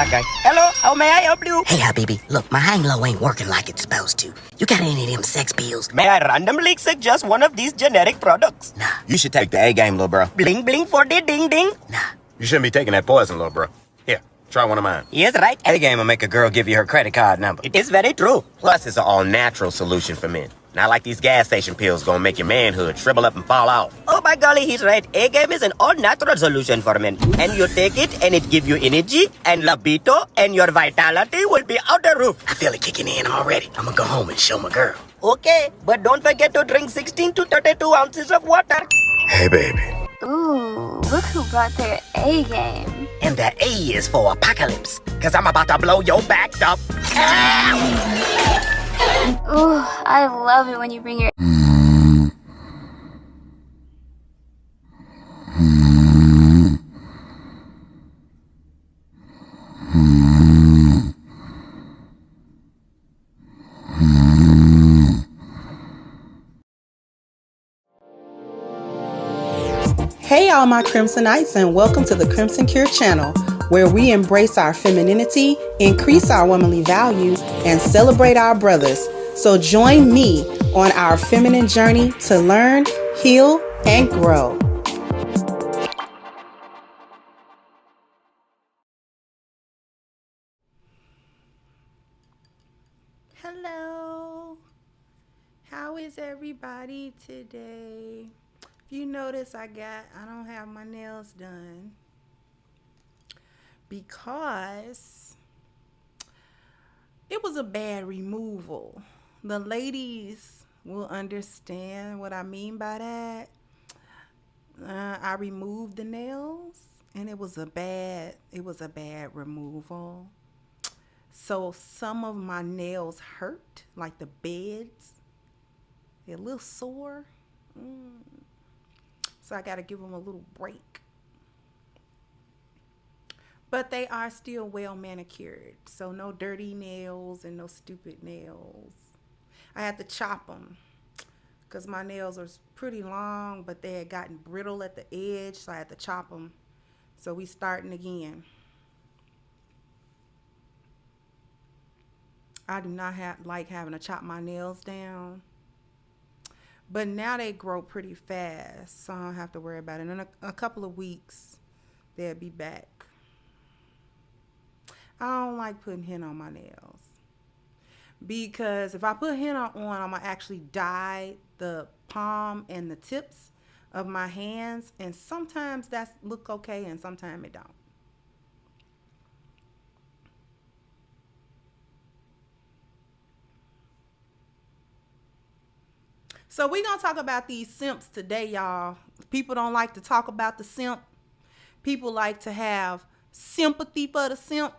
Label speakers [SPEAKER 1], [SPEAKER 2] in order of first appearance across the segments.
[SPEAKER 1] black guy. Hello, how may I help you?
[SPEAKER 2] Hey, Habibi, look, my hang low ain't working like it's supposed to. You got any of them sex pills?
[SPEAKER 1] May I randomly suggest one of these generic products?
[SPEAKER 2] Nah.
[SPEAKER 3] You should take the A game, little bro.
[SPEAKER 1] Bling bling for the ding ding.
[SPEAKER 2] Nah.
[SPEAKER 3] You shouldn't be taking that poison, little bro. Here, try one of mine.
[SPEAKER 1] Yes, right.
[SPEAKER 3] A game will make a girl give you her credit card number.
[SPEAKER 1] It is very true.
[SPEAKER 3] Plus, it's an all-natural solution for men. Not like these gas station pills gonna make your manhood shrivel up and fall off.
[SPEAKER 1] Oh my golly, he's right. A-game is an all-natural solution for men. And you take it and it give you energy and libido and your vitality will be out the roof.
[SPEAKER 2] I feel it kicking in already. I'm gonna go home and show my girl.
[SPEAKER 1] Okay, but don't forget to drink 16 to 32 ounces of water.
[SPEAKER 3] Hey, baby.
[SPEAKER 4] Ooh, look who brought their A game.
[SPEAKER 2] And that A is for apocalypse, cause I'm about to blow your back up.
[SPEAKER 4] Ooh, I love it when you bring your...
[SPEAKER 5] Hey all my Crimsonites, and welcome to the Crimson Cure channel, where we embrace our femininity, increase our womanly value, and celebrate our brothers. So join me on our feminine journey to learn, heal, and grow. Hello, how is everybody today? You notice I don't have my nails done because it was a bad removal. The ladies will understand what I mean by that. I removed the nails and it was a bad removal. So some of my nails hurt, like the beds. They're a little sore. So I got to give them a little break. But they are still well manicured. So no dirty nails and no stupid nails. I had to chop them because my nails are pretty long, but they had gotten brittle at the edge. So I had to chop them. So we starting again. I do not like having to chop my nails down. But now they grow pretty fast, so I don't have to worry about it. In a couple of weeks, they'll be back. I don't like putting henna on my nails. Because if I put henna on, I'm going to actually dye the palm and the tips of my hands. And sometimes that look okay and sometimes it don't. So we're going to talk about these simps today, y'all. People don't like to talk about the simp. People like to have sympathy for the simp.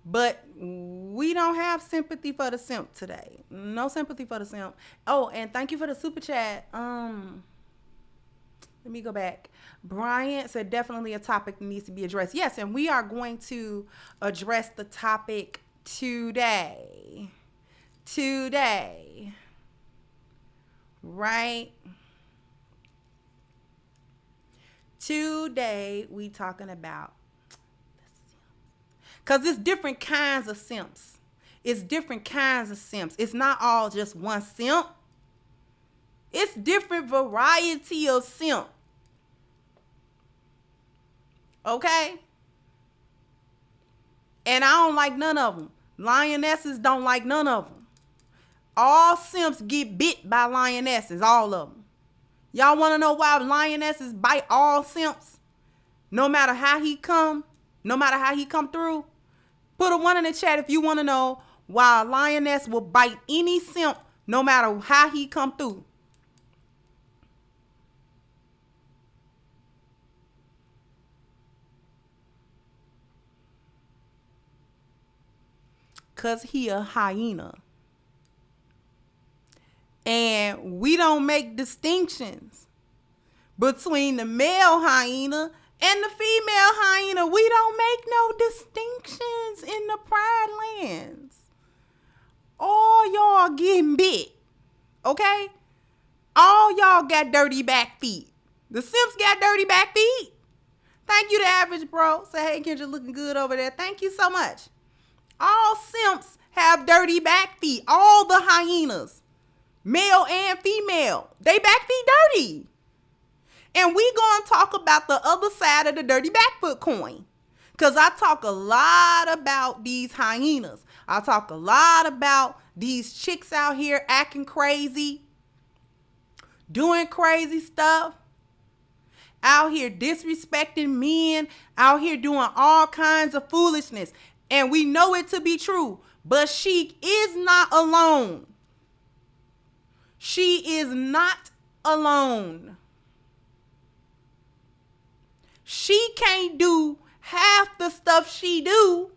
[SPEAKER 5] But we don't have sympathy for the simp today. No sympathy for the simp. Oh, and thank you for the super chat. Let me go back. Brian said definitely a topic that needs to be addressed. Yes, and we are going to address the topic today. Right? Today we talking about the simps. Because it's different kinds of simps. It's different kinds of simps. It's not all just one simp. It's different variety of simp. Okay? And I don't like none of them. Lionesses don't like none of them. All simps get bit by lionesses, all of them. Y'all want to know why lionesses bite all simps? No matter how he come through? Put a 1 in the chat if you want to know why a lioness will bite any simp no matter how he come through. Because he a hyena. And we don't make distinctions between the male hyena and the female hyena. We don't make no distinctions in the Pride Lands. All y'all getting bit, okay? All y'all got dirty back feet. The simps got dirty back feet. Thank you, the average bro. Say, hey, Kendra, looking good over there. Thank you so much. All simps have dirty back feet. All the hyenas, male and female, they back feet dirty. And we going to talk about the other side of the dirty back foot coin. Because I talk a lot about these hyenas. I talk a lot about these chicks out here acting crazy, doing crazy stuff, out here disrespecting men, out here doing all kinds of foolishness. And we know it to be true. But she is not alone. She is not alone. She can't do half the stuff she do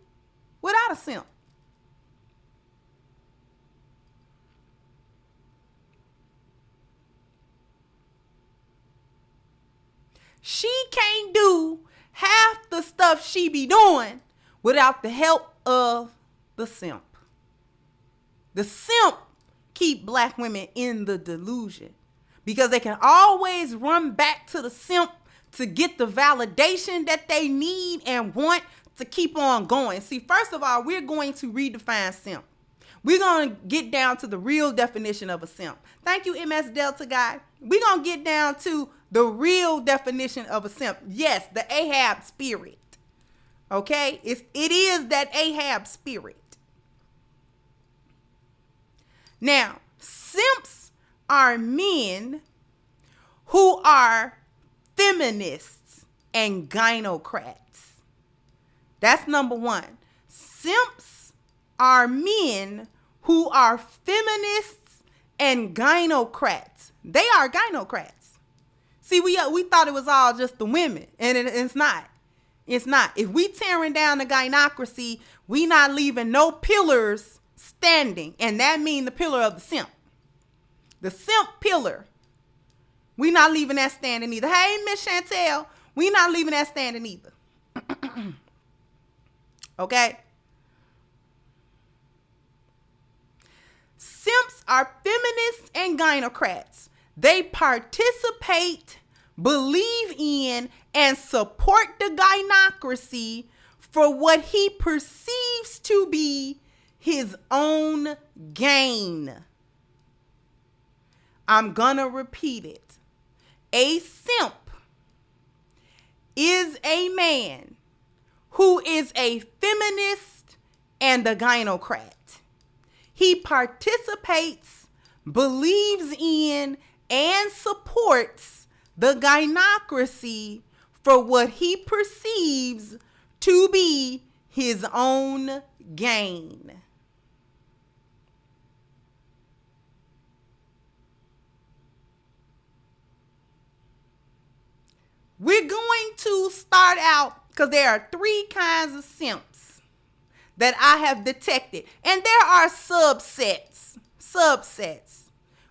[SPEAKER 5] without a simp. She can't do half the stuff she be doing without the help of the simp. The simp keep black women in the delusion because they can always run back to the simp to get the validation that they need and want to keep on going. See, first of all, we're going to redefine simp. We're going to get down to the real definition of a simp. Thank you, MS Delta guy. We're going to get down to the real definition of a simp. Yes, the Ahab spirit. Okay? It is that Ahab spirit. Now, simps are men who are feminists and gynocrats. That's number one. Simps are men who are feminists and gynocrats. They are gynocrats. See, we thought it was all just the women, and it's not. It's not. If we tearing down the gynocracy, we not leaving no pillars standing, and that means the pillar of the simp. The simp pillar. We not leaving that standing either. Hey, Miss Chantel, we not leaving that standing either. Okay? Simps are feminists and gynocrats. They participate, believe in, and support the gynocracy for what he perceives to be his own gain. I'm gonna repeat it. A simp is a man who is a feminist and a gynocrat. He participates, believes in, and supports the gynocracy for what he perceives to be his own gain. We're going to start out because there are 3 kinds of simps that I have detected. And there are subsets.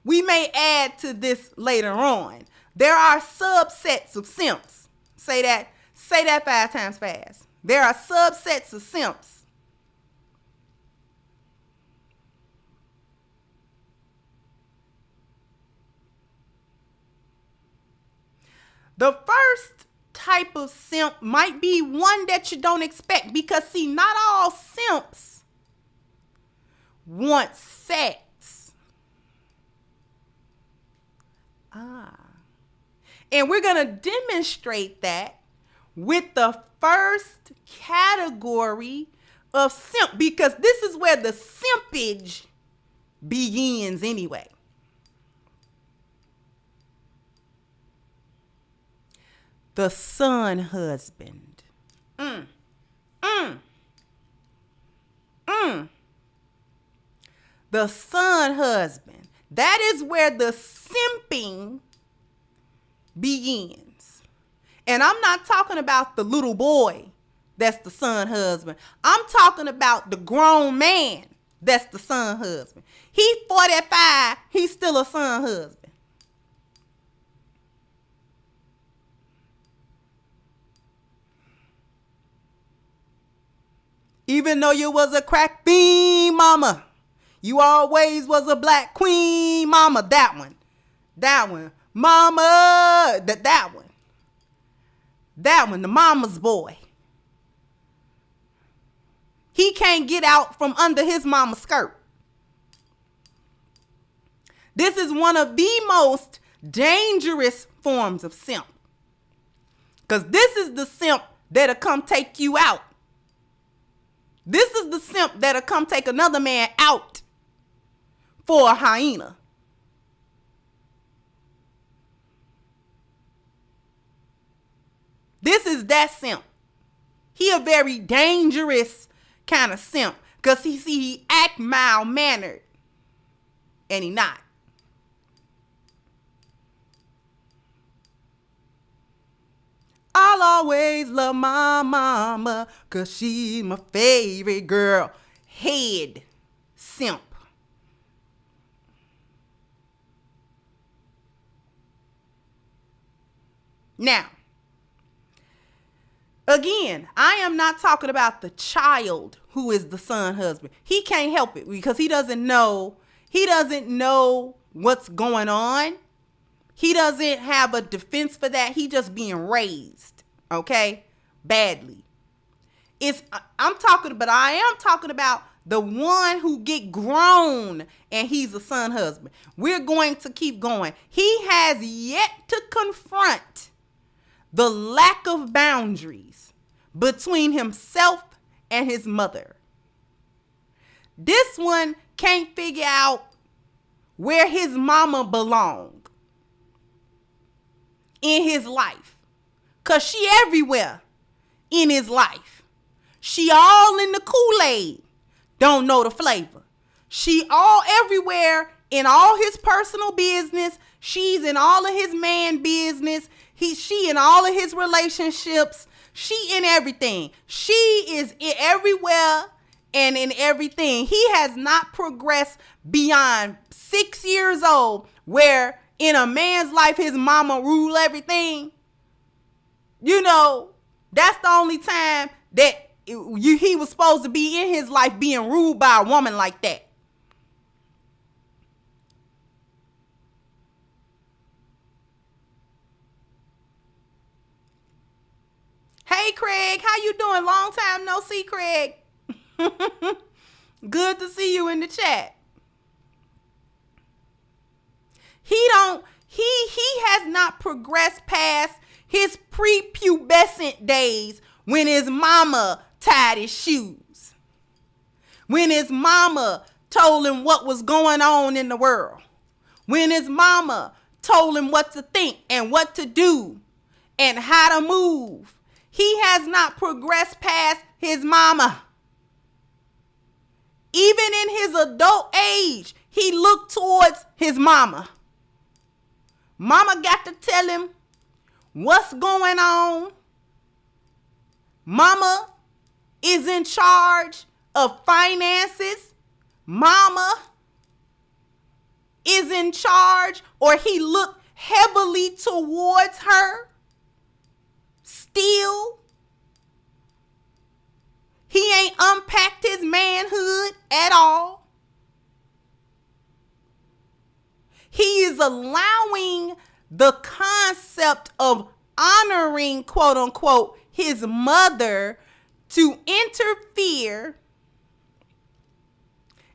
[SPEAKER 5] We may add to this later on. There are subsets of simps. Say that 5 times fast. There are subsets of simps. The first type of simp might be one that you don't expect because, see, not all simps want sex. And we're going to demonstrate that with the first category of simp because this is where the simpage begins anyway. The son husband. The son husband. That is where the simping begins. And I'm not talking about the little boy that's the son husband. I'm talking about the grown man that's the son husband. He's 45, he's still a son husband. Even though you was a crack fiend mama, you always was a black queen mama. That one. Mama, that one. That one, the mama's boy. He can't get out from under his mama's skirt. This is one of the most dangerous forms of simp. Because this is the simp that'll come take you out. This is the simp that'll come take another man out for a hyena. This is that simp. He a very dangerous kind of simp. Because he act mild-mannered. And he not. I'll always love my mama, 'cause she's my favorite girl. Head simp. Now, again, I am not talking about the child who is the son husband. He can't help it because he doesn't know what's going on. He doesn't have a defense for that. He just being raised, okay, badly. I am talking about the one who get grown and he's a son husband. We're going to keep going. He has yet to confront the lack of boundaries between himself and his mother. This one can't figure out where his mama belongs in his life, 'cause she everywhere in his life. She all in the Kool-Aid, don't know the flavor. She all everywhere in all his personal business. She's in all of his man business. She in all of his relationships. She in everything. She is everywhere and in everything. He has not progressed beyond 6 years old, where in a man's life, his mama rule everything. You know, that's the only time that he was supposed to be in his life being ruled by a woman like that. Hey, Craig, how you doing? Long time no see, Craig. Good to see you in the chat. He has not progressed past his prepubescent days when his mama tied his shoes. When his mama told him what was going on in the world. When his mama told him what to think and what to do and how to move. He has not progressed past his mama. Even in his adult age, he looked towards his mama. Mama got to tell him what's going on. Mama is in charge of finances. Mama is in charge, or he looked heavily towards her. Still, he ain't unpacked his manhood at all. He is allowing the concept of honoring, quote unquote, his mother to interfere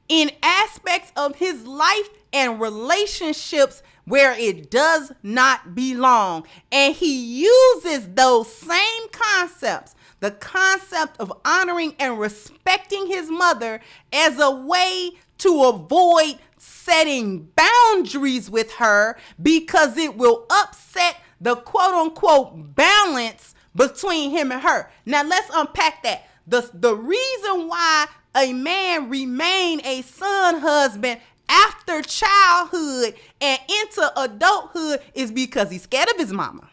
[SPEAKER 5] in aspects of his life and relationships where it does not belong. And he uses those same concepts, the concept of honoring and respecting his mother, as a way to avoid setting boundaries with her, because it will upset the quote unquote balance between him and her. Now let's unpack that. The reason why a man remain a son husband after childhood and into adulthood is because he's scared of his mama.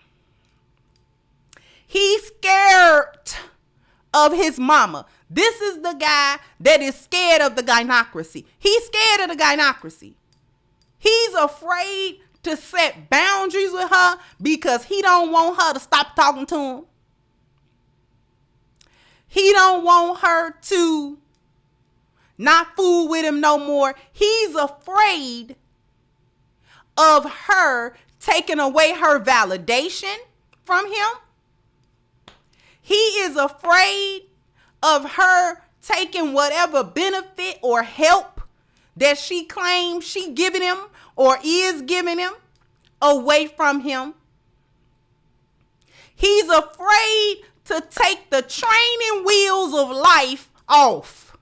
[SPEAKER 5] He's scared of his mama. This is the guy that is scared of the gynocracy. He's scared of the gynocracy. He's afraid to set boundaries with her because he don't want her to stop talking to him. He don't want her to not fool with him no more. He's afraid of her taking away her validation from him. He is afraid of her taking whatever benefit or help that she claims she giving him or is giving him away from him. He's afraid to take the training wheels of life off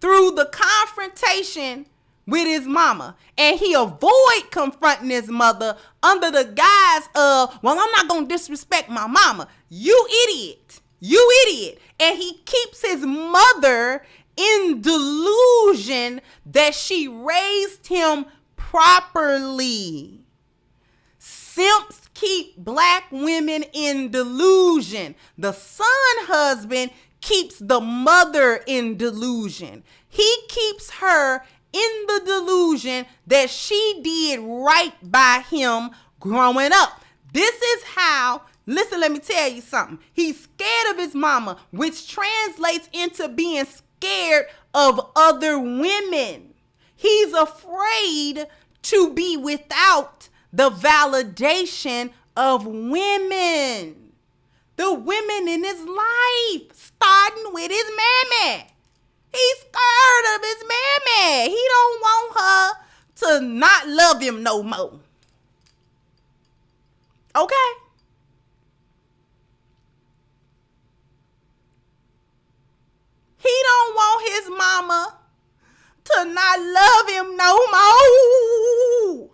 [SPEAKER 5] through the confrontation with his mama. And he avoid confronting his mother under the guise of, well, I'm not going to disrespect my mama. You idiot. You idiot. And he keeps his mother in delusion that she raised him properly. Simps keep black women in delusion. The son husband keeps the mother in delusion. He keeps her in the delusion that she did right by him growing up. This is how, listen, let me tell you something. He's scared of his mama, which translates into being scared of other women. He's afraid to be without the validation of women. The women in his life, starting with his mammy. He's scared of his mammy. He don't want her to not love him no more. Okay? He don't want his mama to not love him no more.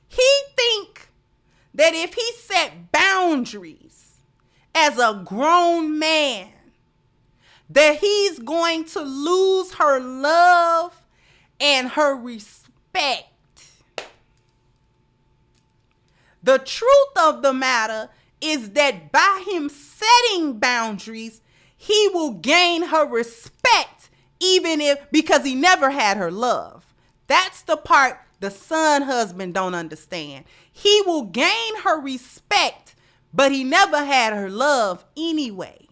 [SPEAKER 5] He think that if he set boundaries as a grown man, that he's going to lose her love and her respect. The truth of the matter is that by him setting boundaries, he will gain her respect, even if, because he never had her love. That's the part the son husband don't understand. He will gain her respect, but he never had her love anyway.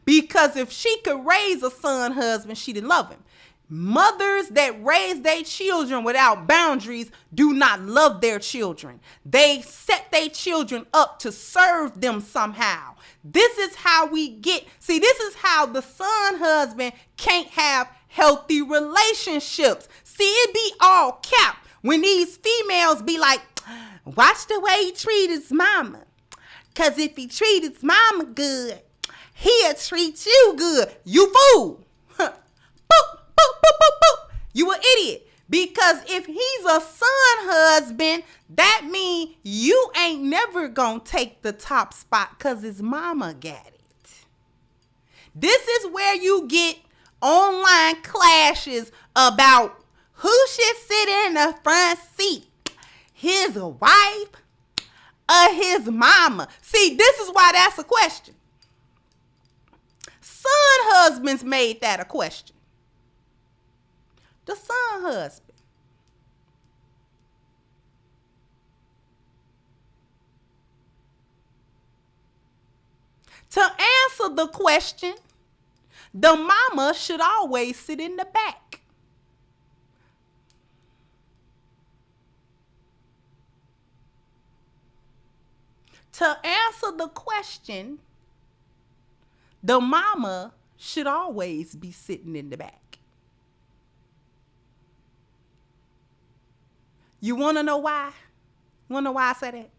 [SPEAKER 5] Because if she could raise a son husband, she didn't love him. Mothers that raise their children without boundaries do not love their children. They set their children up to serve them somehow. This is how this is how the son husband can't have healthy relationships. See, it be all cap when these females be like, watch the way he treat his mama. Because if he treat his mama good, he'll treat you good. You fool. Boop, boop, boop, boop, boop. You an idiot. Because if he's a son husband, that means you ain't never gonna take the top spot because his mama got it. This is where you get online clashes about who should sit in the front seat, his wife or his mama. See, this is why that's a question. Son husbands made that a question. The son husband. To answer the question, the mama should always sit in the back. To answer the question, the mama should always be sitting in the back. You want to know why? Want to know why I say that?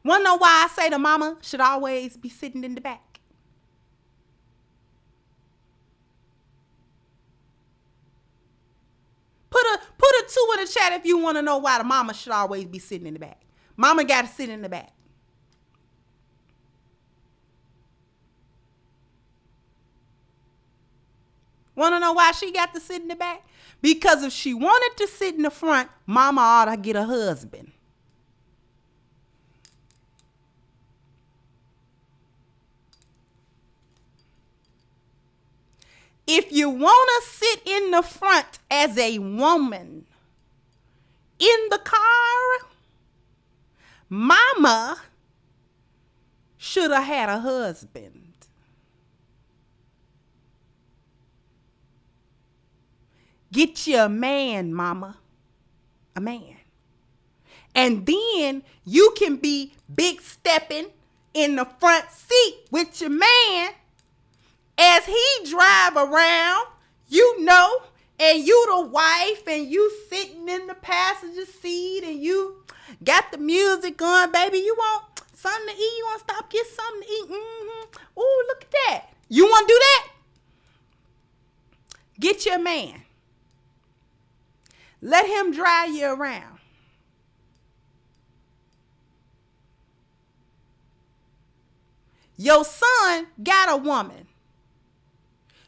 [SPEAKER 5] Want to know why I say the mama should always be sitting in the back? Put a 2 in the chat if you want to know why the mama should always be sitting in the back. Mama got to sit in the back. Want to know why she got to sit in the back? Because if she wanted to sit in the front, mama ought to get a husband. If you want to sit in the front as a woman in the car, mama should have had a husband. Get you a man, mama. A man. And then you can be big stepping in the front seat with your man as he drive around, and you the wife, and you sitting in the passenger seat, and you got the music on, baby. You want something to eat? You want to stop, get something to eat? Mm-hmm. Ooh, look at that. You want to do that? Get your man. Let him drive you around. Your son got a woman.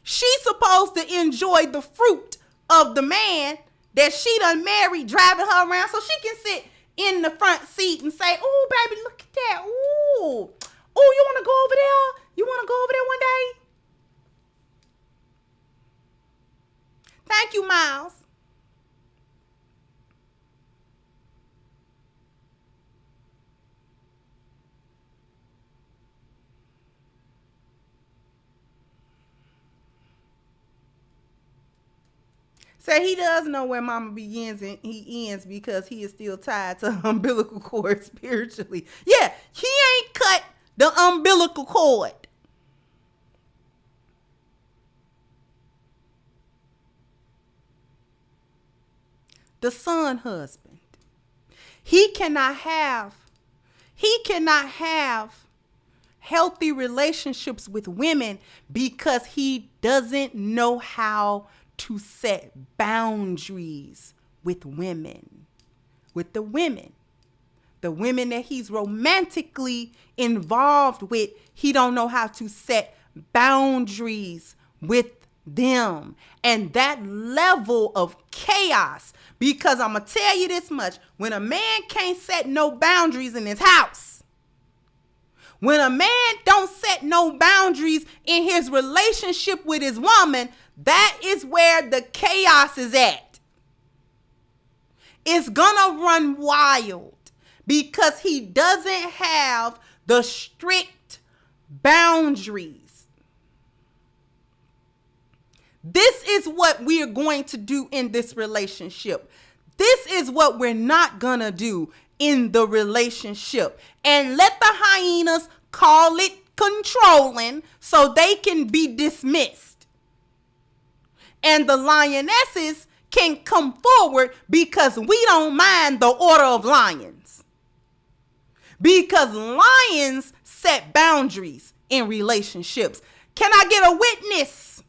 [SPEAKER 5] She's supposed to enjoy the fruit of the man that she done married, driving her around, so she can sit in the front seat and say, "Ooh, baby, look at that. Ooh, you want to go over there? You want to go over there one day?" Thank you, Miles. Say he does know where mama begins and he ends because he is still tied to the umbilical cord spiritually. Yeah, he ain't cut the umbilical cord. The son husband. He cannot have healthy relationships with women because he doesn't know how to set boundaries with women. With the women that he's romantically involved with, he don't know how to set boundaries with them. And that level of chaos, because I'm going to tell you this much, when a man can't set no boundaries in his house, when a man don't set no boundaries in his relationship with his woman, that is where the chaos is at. It's gonna run wild because he doesn't have the strict boundaries. This is what we are going to do in this relationship. This is what we're not gonna do in the relationship. And let the hyenas call it controlling so they can be dismissed. And the lionesses can come forward because we don't mind the order of lions. Because lions set boundaries in relationships. Can I get a witness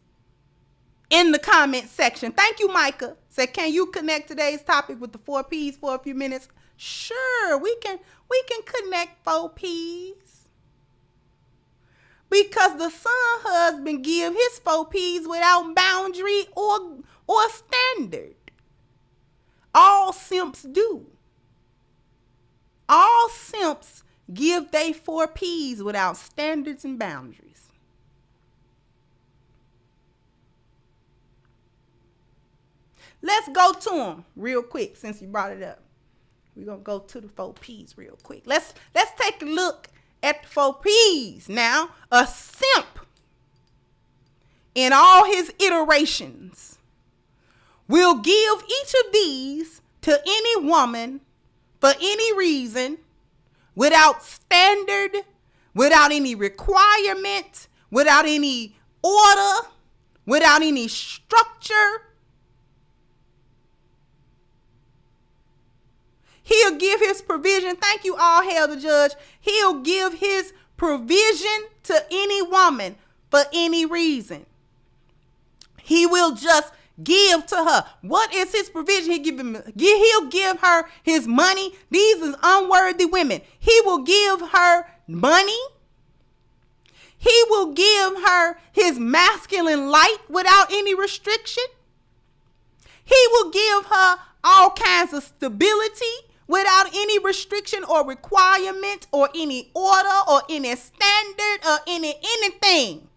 [SPEAKER 5] in the comment section? Thank you, Micah. Said, can you connect today's topic with the 4 P's for a few minutes? Sure, we can connect 4 P's. Because the son husband give his 4 P's without boundary or standard. All simps do. All simps give they 4 P's without standards and boundaries. Let's go to them real quick since you brought it up. We're going to go to the 4 P's real quick. Let's take a look at the 4 P's. Now, a simp in all his iterations will give each of these to any woman for any reason, without standard, without any requirement, without any order, without any structure. He'll give his provision. Thank you, all hail the judge. He'll give his provision to any woman for any reason. He will just give to her. What is his provision? He'll give her his money. These are unworthy women. He will give her money. He will give her his masculine light without any restriction. He will give her all kinds of stability without any restriction or requirement or any order or any standard or anything.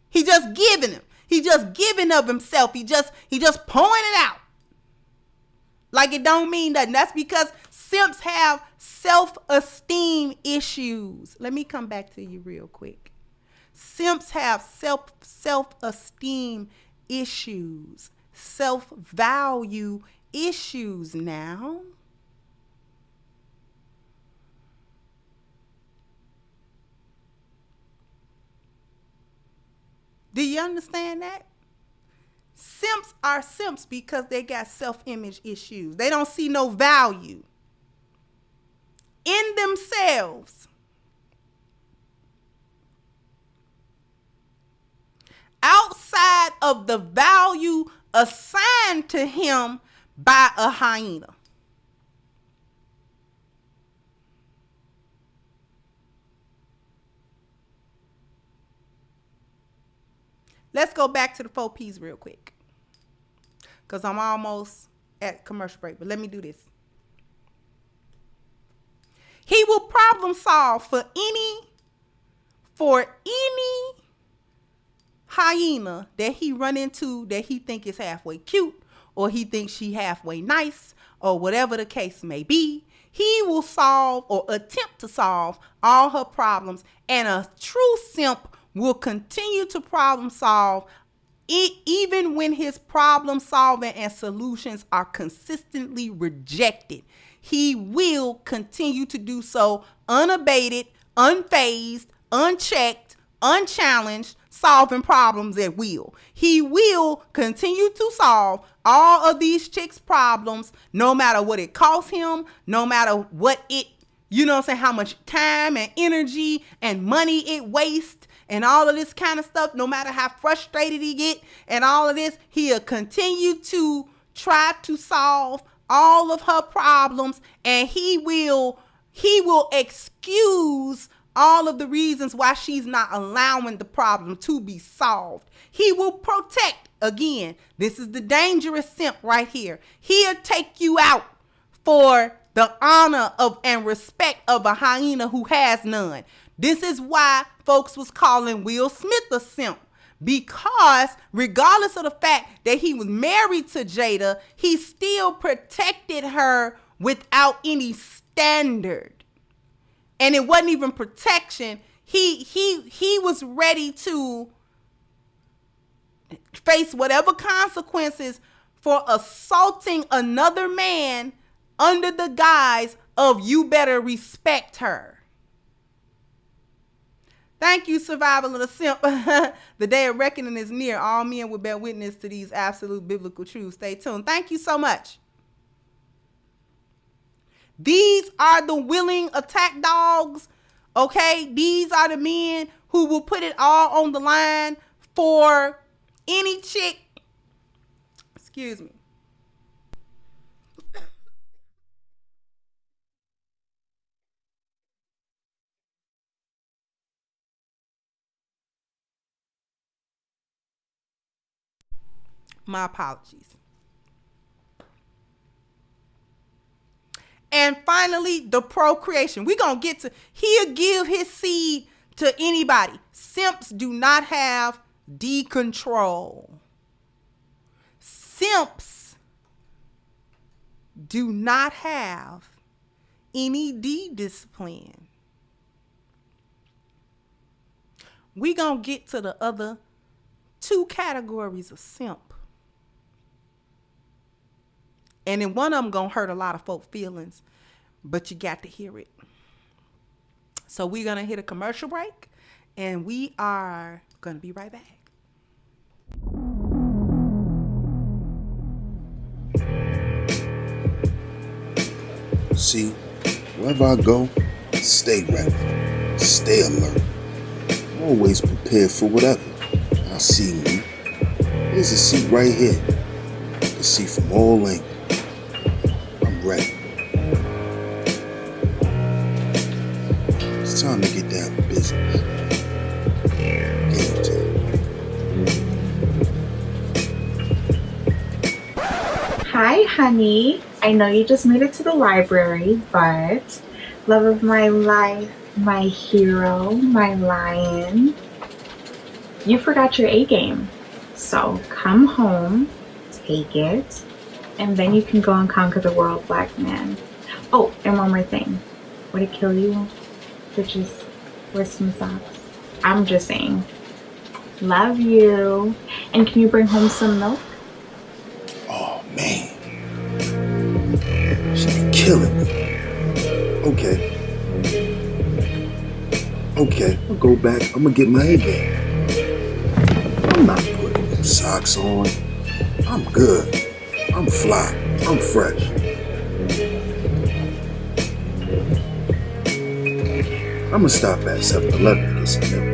[SPEAKER 5] He just giving him. He just giving of himself. He just pouring it out. Like it don't mean nothing. That's because simps have self-esteem issues. Let me come back to you real quick. Simps have self-esteem issues, self-value issues now. Do you understand that? Simps are simps because they got self-image issues. They don't see no value in themselves. Outside of the value assigned to him by a hyena. Let's go back to the 4 P's real quick, because I'm almost at commercial break, but let me do this. He will problem solve for any hyena that he run into that he think is halfway cute, or he thinks she halfway nice, or whatever the case may be. He will solve or attempt to solve all her problems, and a true simp will continue to problem solve even when his problem solving and solutions are consistently rejected. He will continue to do so unabated, unfazed, unchecked, unchallenged, solving problems at will. He will continue to solve all of these chicks' problems, no matter what it costs him, no matter what it, how much time and energy and money it wastes, and all of this kind of stuff. No matter how frustrated he get and all of this, he'll continue to try to solve all of her problems, and he will excuse all of the reasons why she's not allowing the problem to be solved. He will protect. Again, this is the dangerous simp right here. He'll take you out for the honor of and respect of a hyena who has none. This is why folks was calling Will Smith a simp, because regardless of the fact that he was married to Jada, he still protected her without any standard. And it wasn't even protection. He was ready to face whatever consequences for assaulting another man under the guise of you better respect her. Thank you, survival of the simp. The day of reckoning is near. All men will bear witness to these absolute biblical truths. Stay tuned. Thank you so much. These are the willing attack dogs. Okay? These are the men who will put it all on the line for any chick. Excuse me. My apologies. And finally, the procreation. We're going to get to, he'll give his seed to anybody. Simps do not have D-control. Simps do not have any D-discipline. We're going to get to the other 2 categories of simp. And then one of them gonna hurt a lot of folk feelings, but you got to hear it. So we're gonna hit a commercial break, and we are gonna be right back.
[SPEAKER 6] See, wherever I go, stay ready, stay alert, always prepared for whatever I see me. There's a seat right here. You can see from all angles. Ready. It's time to get down to business. Game time.
[SPEAKER 7] Hi, honey. I know you just made it to the library, but love of my life, my hero, my lion, you forgot your A game. So come home, take it, and then you can go and conquer the world, black man. Oh, and one more thing. Would it kill you to just wear some socks? I'm just saying. Love you. And can you bring home some milk?
[SPEAKER 6] Oh, man. She be killing me. Okay, I'll go back. I'm gonna get my A game. I'm not putting them socks on. I'm good. I'm fly. I'm fresh. I'ma stop at 7-Eleven to get some milk.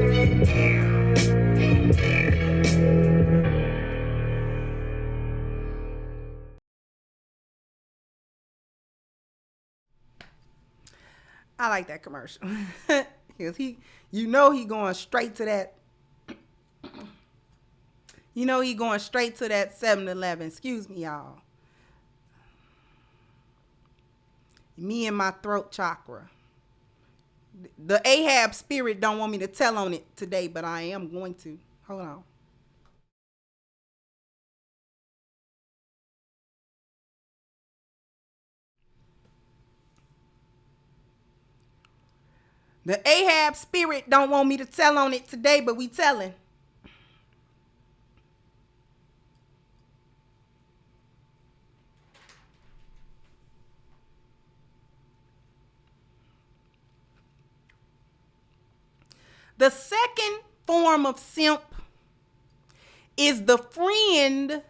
[SPEAKER 5] I like that commercial. Because he going straight to that. He going straight to that 7-Eleven. Excuse me, y'all. Me and my throat chakra. The Ahab spirit don't want me to tell on it today, but I am going to. Hold on. The Ahab spirit don't want me to tell on it today, but we telling. The second form of simp is the friend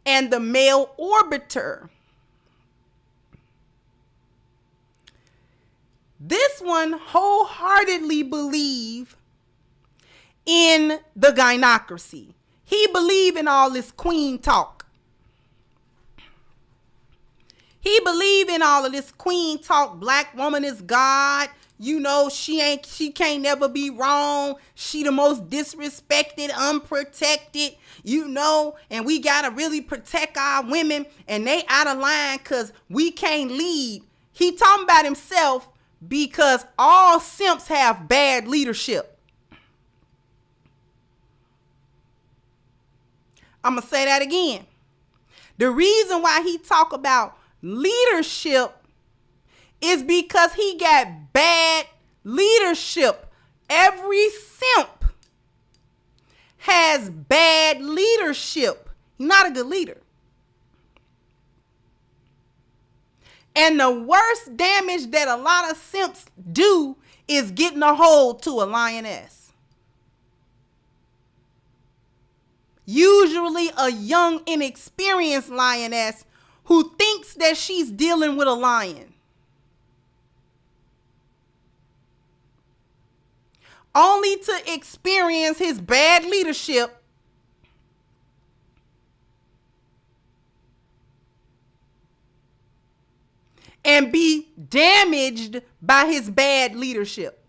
[SPEAKER 5] and the male orbiter. This one wholeheartedly believe in the gynocracy. He believe in all this queen talk. He believe in all of this queen talk. Black woman is God. She can't never be wrong. She the most disrespected, unprotected, and we got to really protect our women, and they out of line because we can't lead. He talking about himself because all simps have bad leadership. I'm going to say that again. The reason why he talk about leadership is because he got bad leadership. Every simp has bad leadership. He's not a good leader. And the worst damage that a lot of simps do is getting a hold to a lioness. Usually a young, inexperienced lioness who thinks that she's dealing with a lion. Only to experience his bad leadership and be damaged by his bad leadership.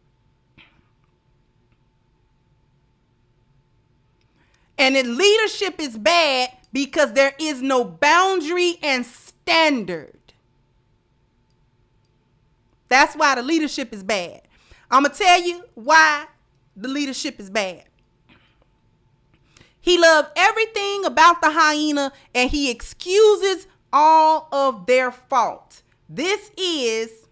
[SPEAKER 5] And the leadership is bad because there is no boundary and standard. That's why the leadership is bad. I'm going to tell you why the leadership is bad. He loved everything about the hyena and he excuses all of their fault. This is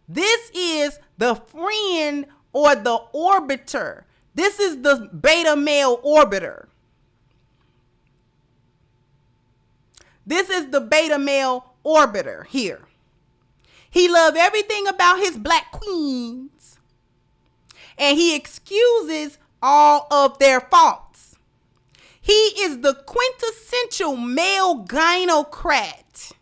[SPEAKER 5] the friend or the orbiter. This is the beta male orbiter. This is the beta male orbiter here. He loved everything about his black queens, and he excuses all of their faults. He is the quintessential male gynocrat.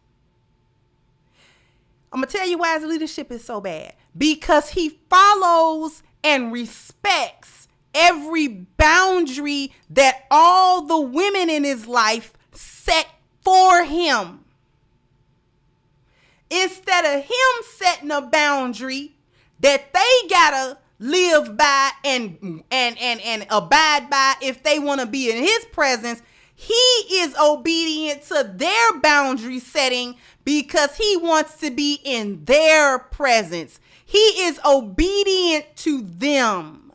[SPEAKER 5] I'm going to tell you why his leadership is so bad. Because he follows and respects every boundary that all the women in his life set for him. Instead of him setting a boundary that they gotta live by and abide by if they want to be in his presence, he is obedient to their boundary setting because he wants to be in their presence. He is obedient to them.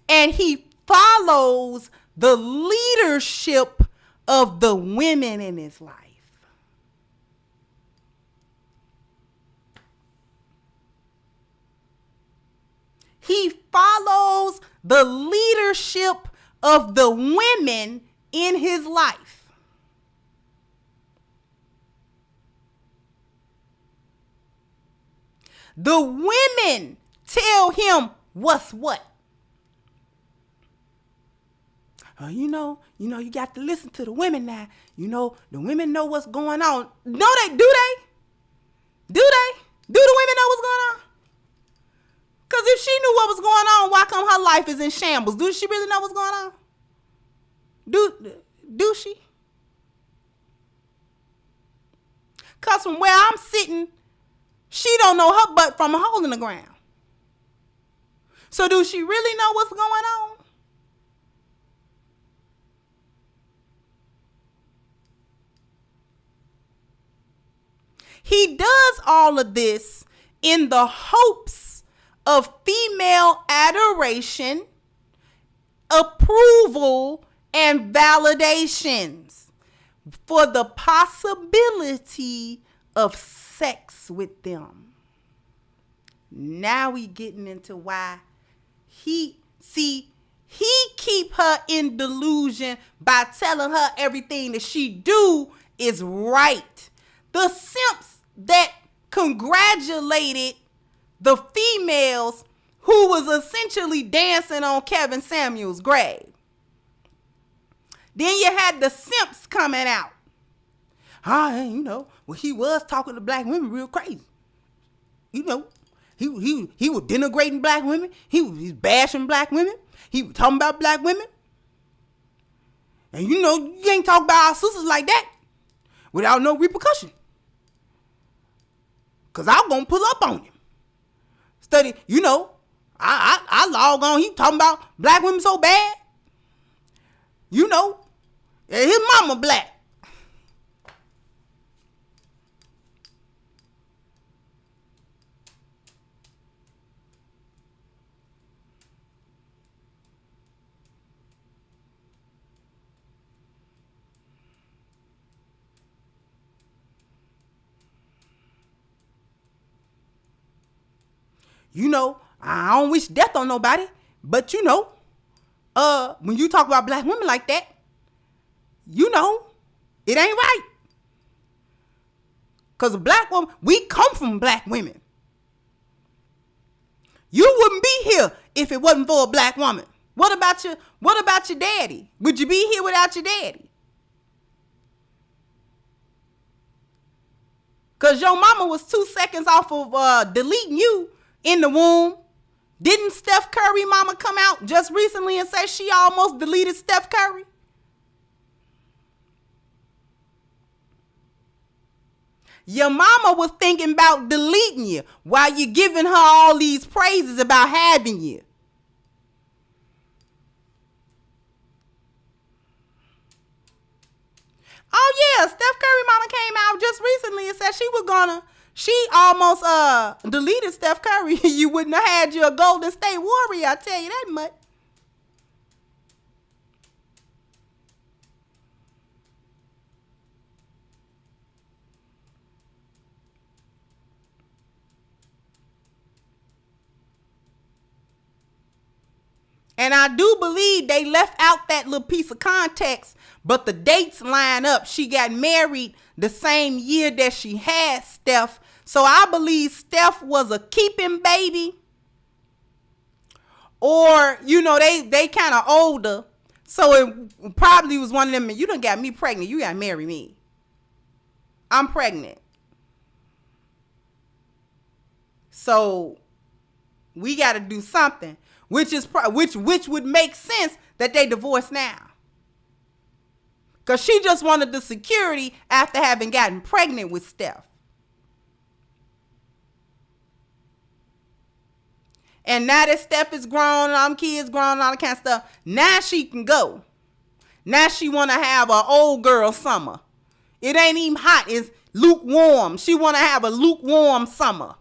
[SPEAKER 5] And he follows the leadership of the women in his life. He follows the leadership of the women in his life. The women tell him what's what. you got to listen to the women now. The women know what's going on. No, do they? Do they? Do the women know what's going on? Because if she knew what was going on, why come her life is in shambles? Do she really know what's going on? Do she? Because from where I'm sitting, she don't know her butt from a hole in the ground. So do she really know what's going on? He does all of this in the hopes of female adoration, approval, and validations for the possibility of sex with them. Now we getting into why he keep her in delusion by telling her everything that she do is right. The simps that congratulated the females who was essentially dancing on Kevin Samuel's grave. Then you had the simps coming out. He was talking to black women real crazy. He was denigrating black women. He was bashing black women. He was talking about black women. And you ain't talk about our sisters like that without no repercussion. Because I'm going to pull up on him. Study, I log on. He talking about black women so bad. His mama black. I don't wish death on nobody, but when you talk about black women like that, it ain't right. Because a black woman, we come from black women. You wouldn't be here if it wasn't for a black woman. What about your daddy? Would you be here without your daddy? Because your mama was 2 seconds off of deleting you in the womb. Didn't Steph Curry mama come out just recently and say she almost deleted Steph Curry? Your mama was thinking about deleting you while you're giving her all these praises about having you. Oh yeah, Steph Curry mama came out just recently and said she almost deleted Steph Curry. You wouldn't have had you a Golden State Warrior, I tell you that much. And I do believe they left out that little piece of context, but the dates line up. She got married the same year that she had Steph. So I believe Steph was a keeping baby. Or, they kind of older. So it probably was one of them, you done got me pregnant. You got to marry me. I'm pregnant. So we got to do something. Which would make sense that they divorced now. Because she just wanted the security after having gotten pregnant with Steph. And now that Steph is grown, all the kids grown, all that kind of stuff, now she can go. Now she want to have an old girl summer. It ain't even hot, it's lukewarm. She want to have a lukewarm summer.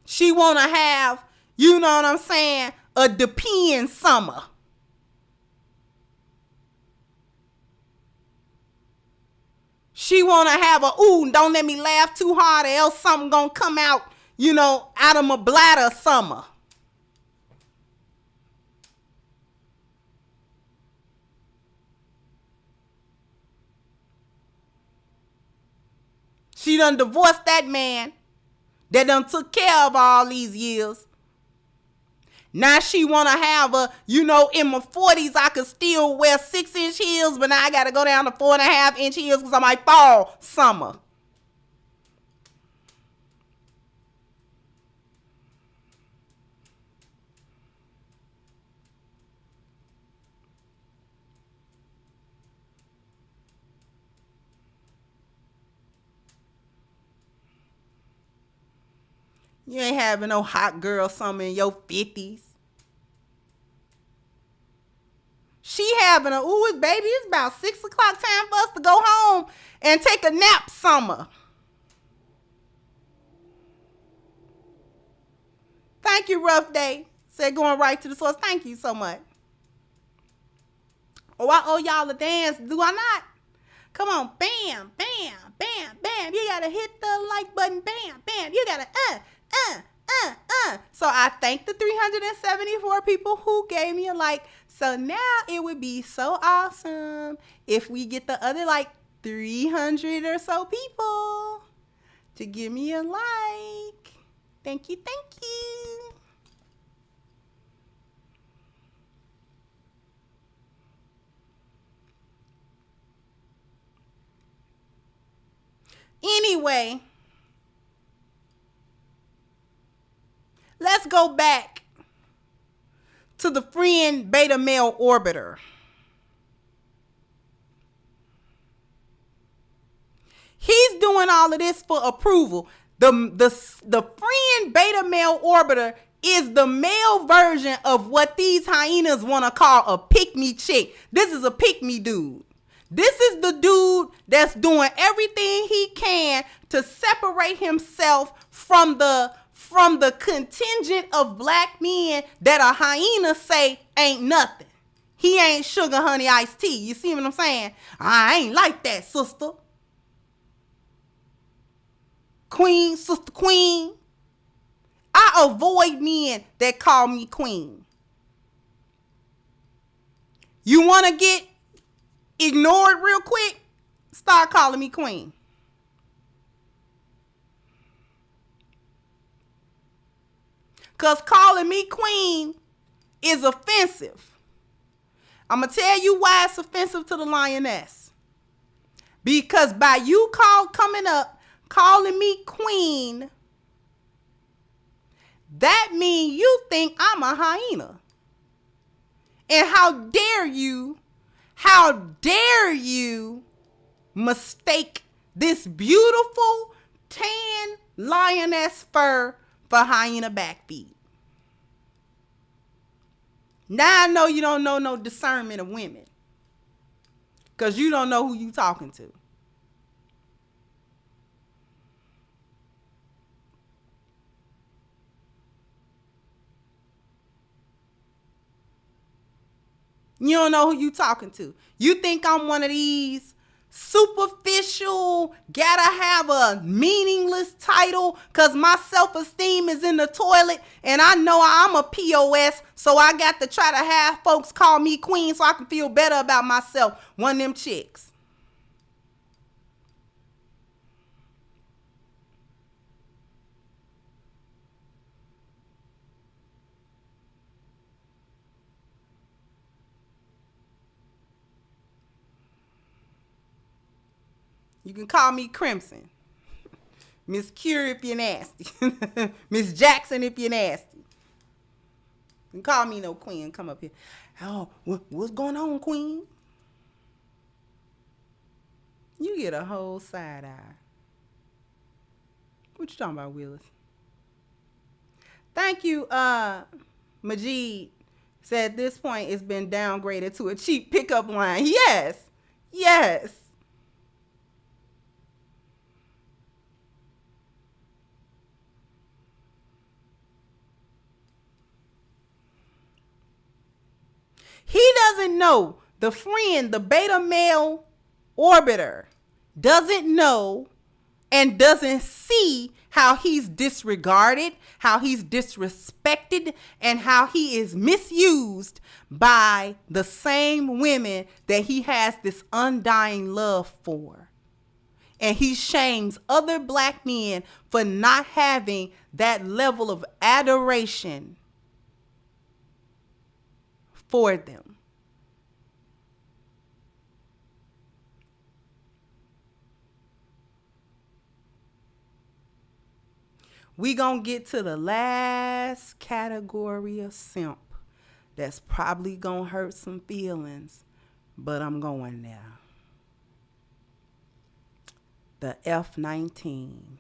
[SPEAKER 5] She want to have, a depend summer. She want to have don't let me laugh too hard or else something going to come out, out of my bladder summer. She done divorced that man that done took care of all these years. Now she want to have in my 40s, I could still wear 6-inch heels, but now I got to go down to 4.5-inch heels because I might fall summer. You ain't having no hot girl summer in your 50s. She having baby, it's about 6 o'clock time for us to go home and take a nap summer. Thank you, Rough Day. Said going right to the source. Thank you so much. Oh, I owe y'all a dance, do I not? Come on, bam, bam, bam, bam. You gotta hit the like button, bam, bam. You gotta So I thank the 374 people who gave me a like. So now it would be so awesome if we get the other 300 or so people to give me a like. Thank you, thank you. Anyway, let's go back to the friend beta male orbiter. He's doing all of this for approval. The friend beta male orbiter is the male version of what these hyenas want to call a pick-me chick. This is a pick-me dude. This is the dude that's doing everything he can to separate himself from the contingent of black men that a hyena say ain't nothing. He ain't sugar, honey, iced tea. You see what I'm saying? I ain't like that, sister. Queen, sister queen. I avoid men that call me queen. You want to get ignored real quick? Start calling me queen. Because calling me queen is offensive. I'm going to tell you why it's offensive to the lioness. Because by you calling me queen, that means you think I'm a hyena. And how dare you mistake this beautiful tan lioness fur for hyena back feet. Now I know you don't know no discernment of women, because you don't know who you talking to. You don't know who you talking to. You think I'm one of these superficial, gotta have a meaningless title because my self-esteem is in the toilet and I know I'm a POS, so I got to try to have folks call me queen so I can feel better about myself. One of them chicks. You can call me Crimson. Miss Cure if you're nasty. Miss Jackson if you're nasty. You can call me no queen. Come up here. Oh, what's going on, queen? You get a whole side eye. What you talking about, Willis? Thank you, Majid. Said at this point it's been downgraded to a cheap pickup line. Yes. Yes. He doesn't know. The friend, the beta male orbiter, doesn't know and doesn't see how he's disregarded, how he's disrespected, and how he is misused by the same women that he has this undying love for. And he shames other black men for not having that level of adoration for them. We gonna get to the last category of simp that's probably gonna hurt some feelings, but I'm going there. The F-19.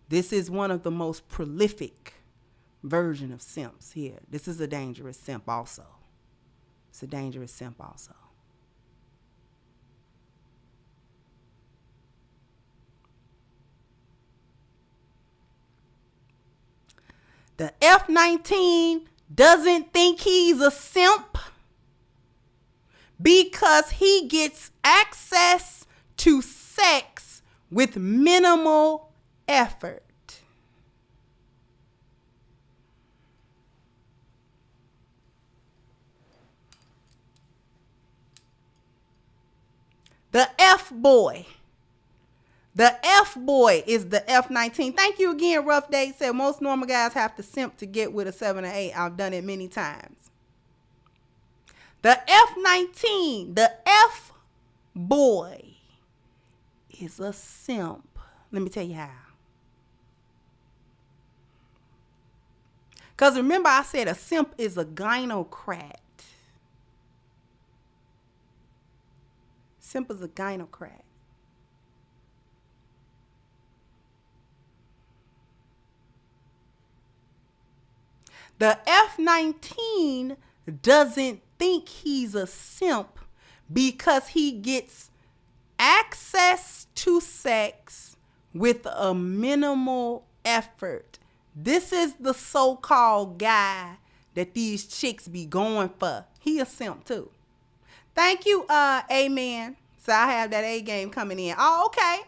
[SPEAKER 5] This is one of the most prolific version of simps here. This is a dangerous simp also. It's a dangerous simp also. The F-19 doesn't think he's a simp because he gets access to sex with minimal effort. The F-boy. The F-boy is the F-19. Thank you again, Rough Day. Said most normal guys have to simp to get with a 7 or 8. I've done it many times. The F-19, the F-boy is a simp. Let me tell you how. Because remember I said a simp is a gynocrat. Simp is a gynocrat. The F-19 doesn't think he's a simp because he gets access to sex with a minimal effort. This is the so-called guy that these chicks be going for. He a simp too. Thank you, amen. So I have that A game coming in. Oh, okay.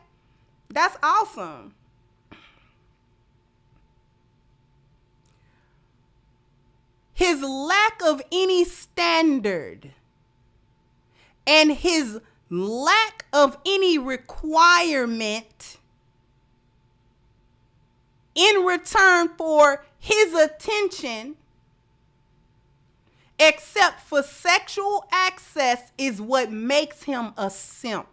[SPEAKER 5] That's awesome. His lack of any standard and his lack of any requirement in return for his attention, except for sexual access, is what makes him a simp.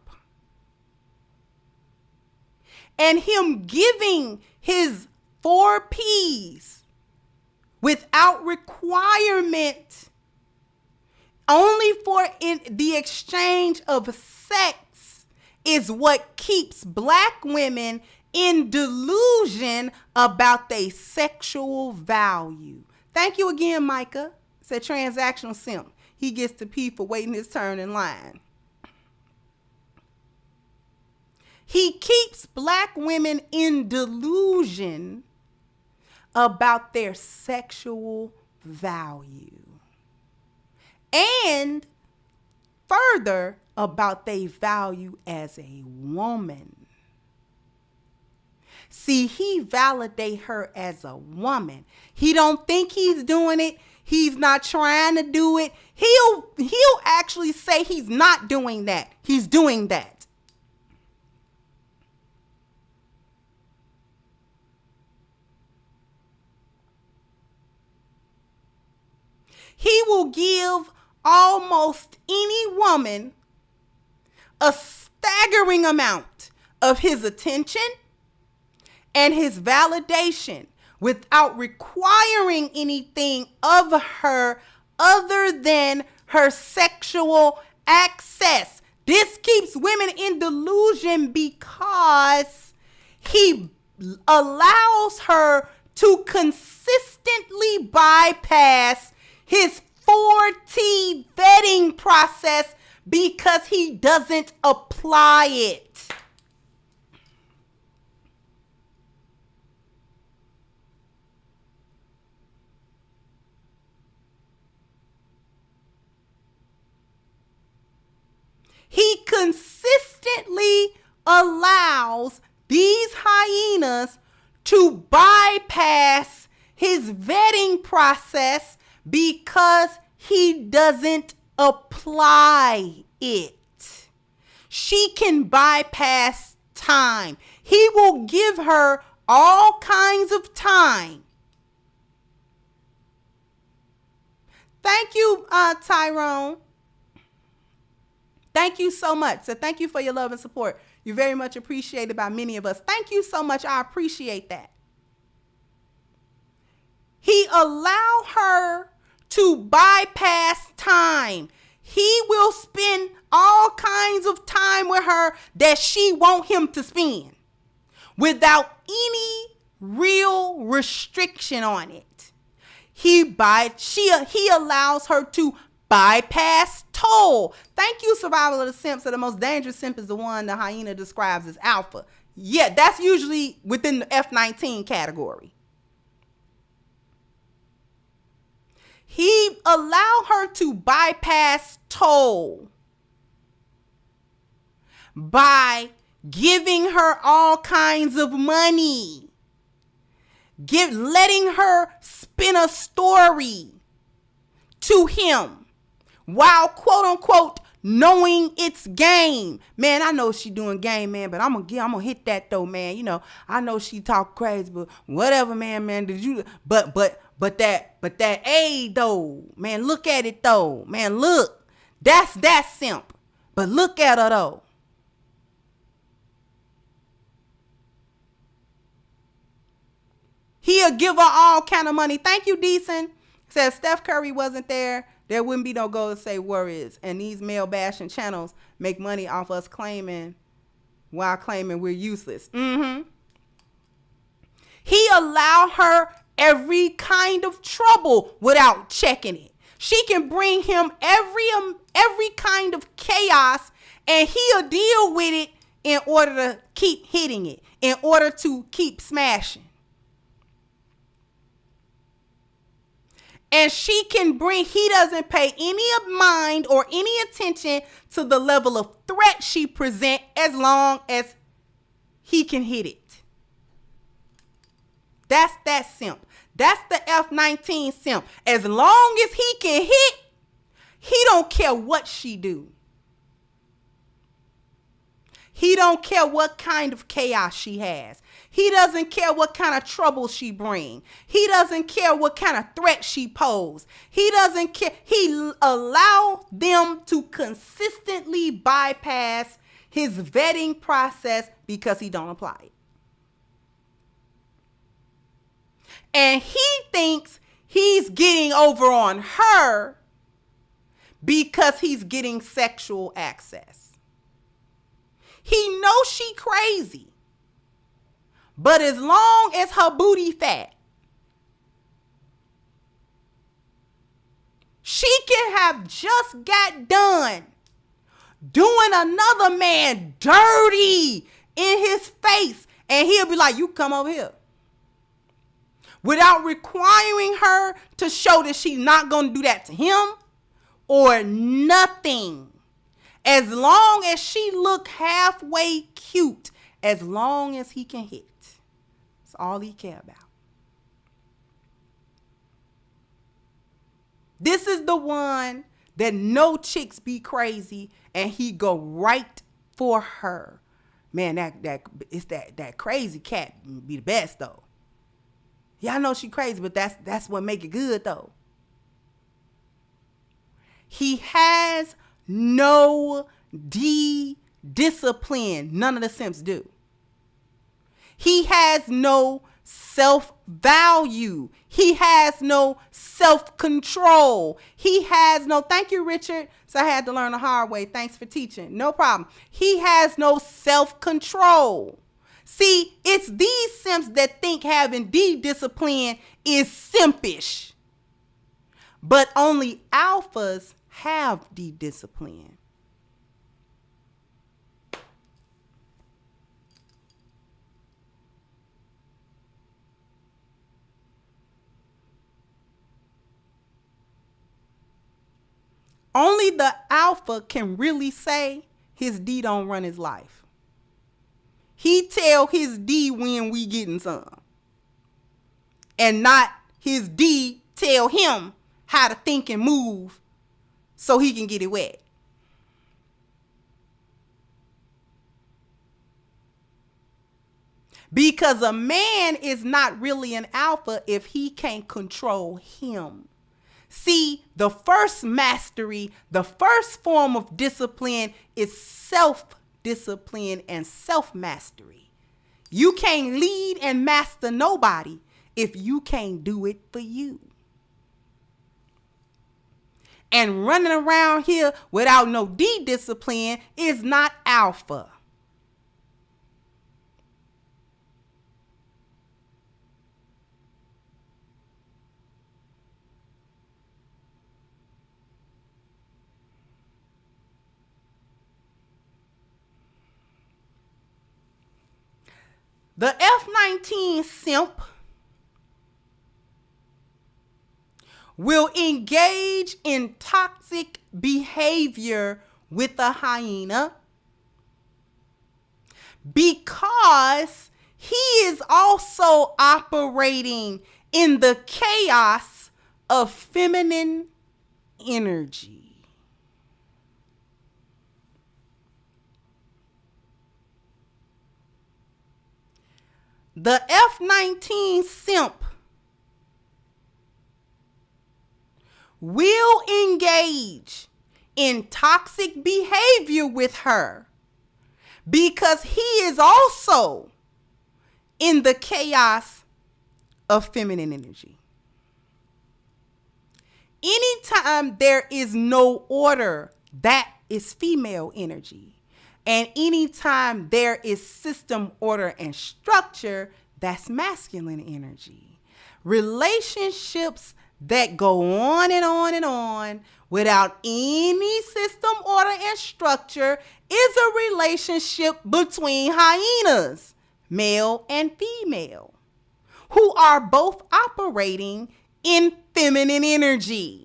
[SPEAKER 5] And him giving his 4 Ps without requirement, only for in the exchange of sex, is what keeps black women in delusion about their sexual value. Thank you again, Micah. It's a transactional simp. He gets to pee for waiting his turn in line. He keeps black women in delusion about their sexual value. And further, about their value as a woman. See, he validate her as a woman. He don't think he's doing it. He's not trying to do it. He'll actually say he's not doing that. He's doing that. He will give almost any woman a staggering amount of his attention and his validation without requiring anything of her other than her sexual access. This keeps women in delusion because he allows her to consistently bypass his 4T vetting process because he doesn't apply it. He consistently allows these hyenas to bypass his vetting process because he doesn't apply it. She can bypass time. He will give her all kinds of time. Thank you, Tyrone. Thank you so much. So thank you for your love and support. You're very much appreciated by many of us. Thank you so much. I appreciate that. He allowed her to bypass time. He will spend all kinds of time with her that she want him to spend without any real restriction on it. He allows her to bypass toll. Thank you, Survival of the Simps. So the most dangerous simp is the one the hyena describes as alpha. Yeah, that's usually within the F19 category. He allowed her to bypass toll by giving her all kinds of money, letting her spin a story to him while quote unquote knowing it's game. Man, I know she doing game, man, but I'm gonna hit that though, man. You know, I know she talk crazy, but whatever, man, did you but that A though, man, look at it though. Man, look. That's that simp. But look at her though. He'll give her all kind of money. Thank you, Decent. Says Steph Curry wasn't there, there wouldn't be no Golden State Warriors. And these male bashing channels make money off us claiming while claiming we're useless. He allowed her every kind of trouble without checking it. She can bring him every kind of chaos, and he'll deal with it in order to keep hitting it, in order to keep smashing. And he doesn't pay any mind or any attention to the level of threat she presents as long as he can hit it. That's that simp. That's the F19 simp. As long as he can hit, he don't care what she do. He don't care what kind of chaos she has. He doesn't care what kind of trouble she bring. He doesn't care what kind of threat she pose. He doesn't care. He allow them to consistently bypass his vetting process because he don't apply it. And he thinks he's getting over on her because he's getting sexual access. He knows she crazy. But as long as her booty fat, she can have just got done doing another man dirty in his face, and he'll be like, you come over here. Without requiring her to show that she's not going to do that to him or nothing. As long as she look halfway cute, as long as he can hit. That's all he care about. This is the one that no chicks be crazy and he go right for her. Man, that crazy cat be the best though. Yeah, I know she crazy, but that's what make it good though. He has no discipline. None of the simps do. He has no self-value. He has no self-control. He has no, thank you, Richard. So I had to learn the hard way. Thanks for teaching. No problem. He has no self-control. See, it's these simps that think having discipline is simpish. But only alphas have discipline. Only the alpha can really say his D don't run his life. He tell his D when we getting some. And not his D tell him how to think and move so he can get it wet. Because a man is not really an alpha if he can't control him. See, the first mastery, the first form of discipline is self-discipline and self-mastery. You can't lead and master nobody if you can't do it for you. And running around here without no D-discipline is not alpha. The F-19 simp will engage in toxic behavior with a hyena because he is also operating in the chaos of feminine energy. The F-19 simp will engage in toxic behavior with her because he is also in the chaos of feminine energy. Anytime there is no order, that is female energy. And anytime there is system, order, and structure, that's masculine energy. Relationships that go on and on and on without any system, order, and structure is a relationship between hyenas, male and female, who are both operating in feminine energy.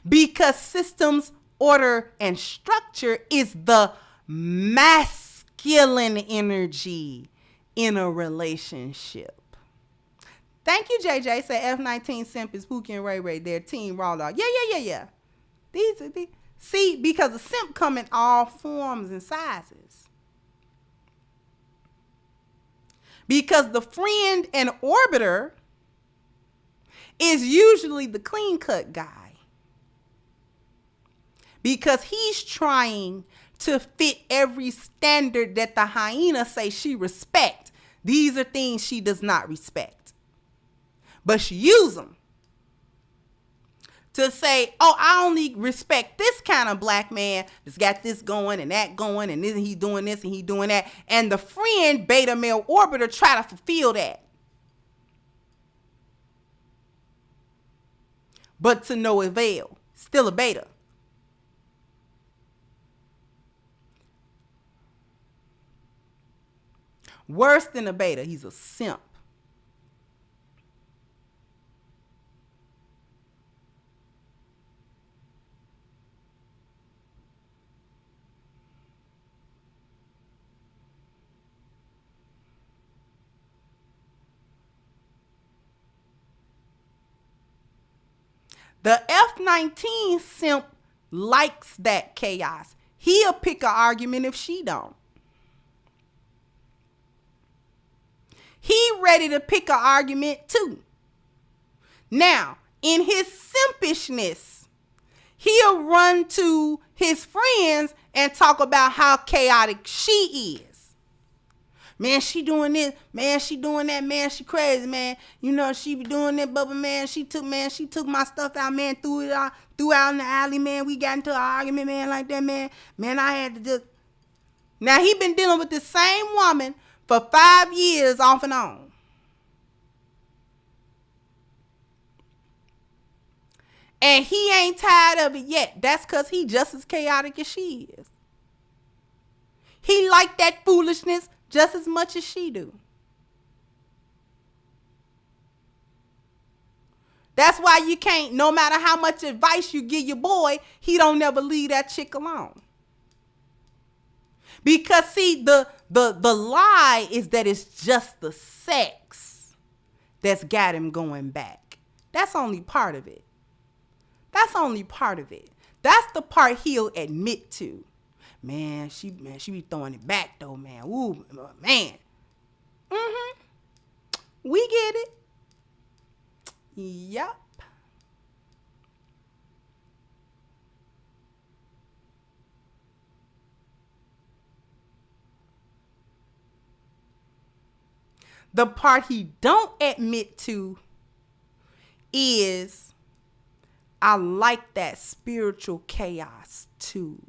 [SPEAKER 5] Because systems, order, and structure is the masculine energy in a relationship. Thank you, JJ. Say F-19 simp is Pookie and Ray Ray. They're Team Raw Dog. Yeah. These are the see, because a simp come in all forms and sizes. Because the friend and orbiter is usually the clean cut guy. Because he's trying to fit every standard that the hyena say she respect. These are things she does not respect. But she use them to say, oh, I only respect this kind of black man that's got this going and that going, and then he's doing this and he doing that. And the friend beta male orbiter try to fulfill that. But to no avail. Still a beta. Worse than a beta, he's a simp. The F-19 simp likes that chaos. He'll pick an argument if she don't. He ready to pick an argument too. Now, in his simpishness, he'll run to his friends and talk about how chaotic she is. Man, she doing this. Man, she doing that. Man, she crazy, man. You know, she be doing that, but man, she took my stuff out, man, threw out in the alley, man. We got into an argument, man, like that, man. Man, I had to just... Now, he been dealing with the same woman for 5 years off and on. And he ain't tired of it yet. That's because he just as chaotic as she is. He like that foolishness just as much as she do. That's why you can't, no matter how much advice you give your boy, he don't never leave that chick alone. Because see, the lie is that it's just the sex that's got him going back. That's only part of it. That's only part of it. That's the part he'll admit to. Man, she be throwing it back though, man. Ooh, man. We get it. Yup. The part he don't admit to is I like that spiritual chaos too.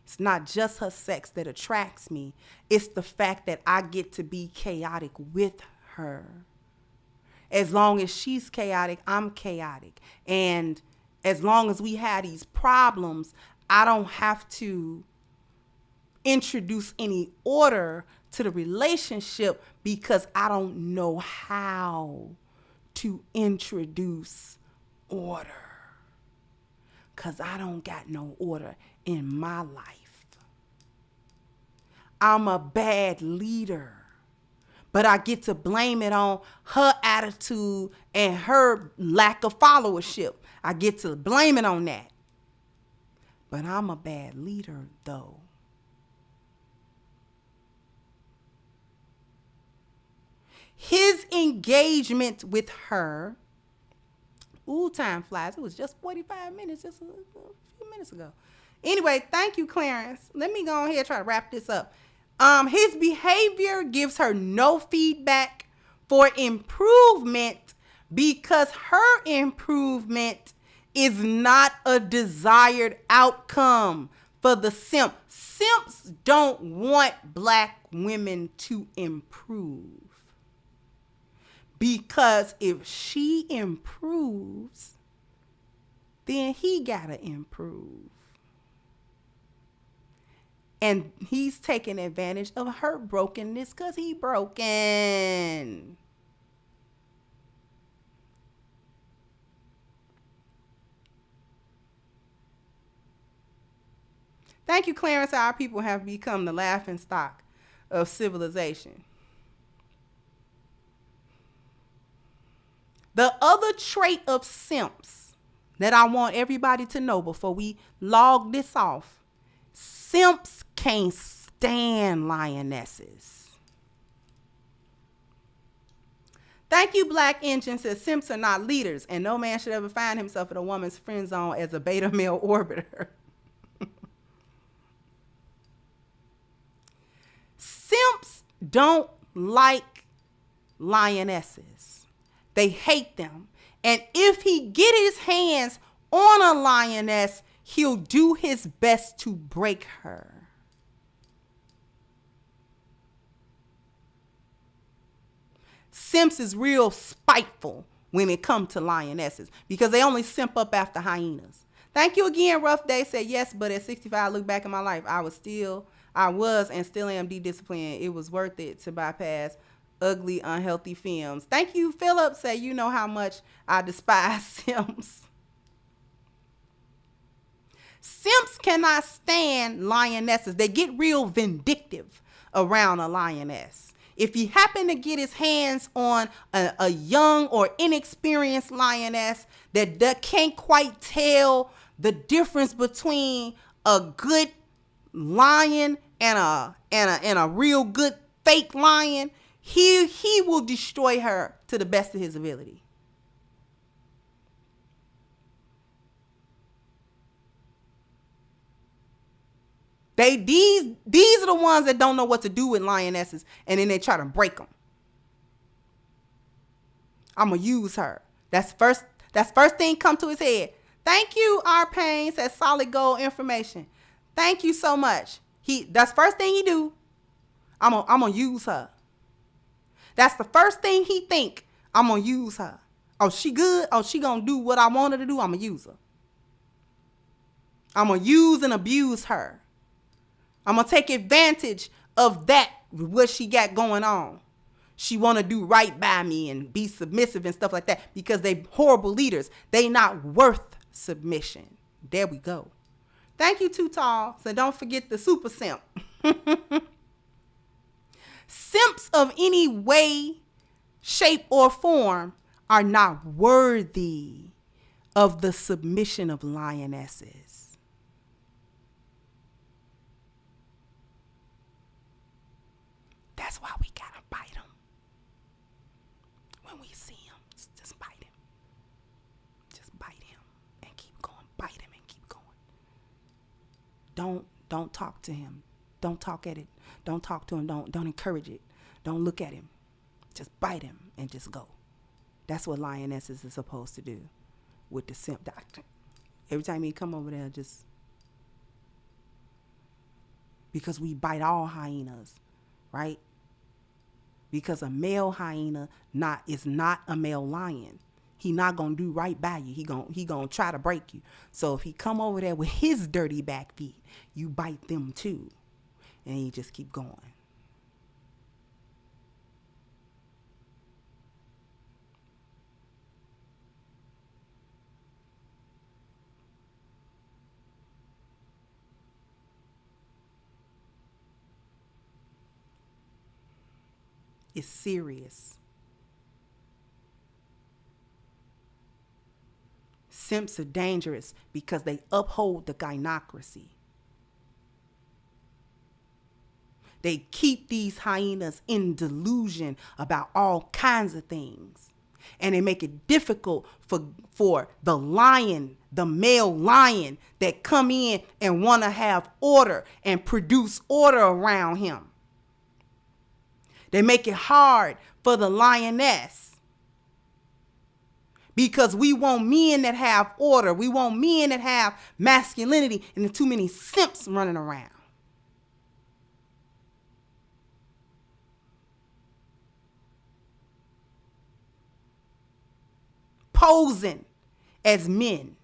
[SPEAKER 5] It's not just her sex that attracts me. It's the fact that I get to be chaotic with her. As long as she's chaotic, I'm chaotic. And as long as we have these problems, I don't have to introduce any order to the relationship because I don't know how to introduce order. Because I don't got no order in my life. I'm a bad leader. But I get to blame it on her attitude and her lack of followership. I get to blame it on that. But I'm a bad leader, though. His engagement with her, time flies. It was just 45 minutes, just a few minutes ago. Anyway, thank you, Clarence. Let me go ahead and try to wrap this up. His behavior gives her no feedback for improvement because her improvement is not a desired outcome for the simp. Simps don't want black women to improve. Because if she improves, then he gotta improve. And he's taking advantage of her brokenness because he broken. Thank you, Clarence. Our people have become the laughing stock of civilization. The other trait of simps that I want everybody to know before we log this off, simps can't stand lionesses. Thank you, Black Engine says simps are not leaders and no man should ever find himself in a woman's friend zone as a beta male orbiter. Simps don't like lionesses. They hate them. And if he get his hands on a lioness, he'll do his best to break her. Simps is real spiteful when it comes to lionesses because they only simp up after hyenas. Thank you again, Rough Day said yes, but at 65, I look back in my life, I was and still am de-disciplined. It was worth it to bypass ugly, unhealthy films. Thank you, Philip. Say you know how much I despise simps. Simps cannot stand lionesses. They get real vindictive around a lioness. If he happen to get his hands on a young or inexperienced lioness that can't quite tell the difference between a good lion and a real good fake lion, he will destroy her to the best of his ability. These are the ones that don't know what to do with lionesses, and then they try to break them. I'm gonna use her. That's first thing come to his head. Thank you, R. Payne says solid gold information. Thank you so much. That's first thing he do. I'm gonna use her. That's the first thing he think. I'm gonna use her. Oh, she good? Oh, she gonna do what I want her to do? I'm gonna use her. I'm gonna use and abuse her. I'm going to take advantage of that, what she got going on. She want to do right by me and be submissive and stuff like that because they horrible leaders. They not worth submission. There we go. Thank you, Too Tall. So don't forget the super simp. Simps of any way, shape, or form are not worthy of the submission of lionesses. That's why we gotta bite them. When we see him, just bite him. Just bite him and keep going. Bite him and keep going. Don't talk to him. Don't talk at it. Don't talk to him. Don't encourage it. Don't look at him. Just bite him and just go. That's what lionesses are supposed to do with the simp doctrine. Every time you come over there, just because we bite all hyenas, right? Because a male hyena is not a male lion. He not gonna do right by you. He gonna try to break you. So if he come over there with his dirty back feet, you bite them too, and you just keep going. It's serious. Simps are dangerous because they uphold the gynocracy. They keep these hyenas in delusion about all kinds of things. And they make it difficult for the lion, the male lion that come in and want to have order and produce order around him. They make it hard for the lioness because we want men that have order. We want men that have masculinity, and there's too many simps running around. Posing as men.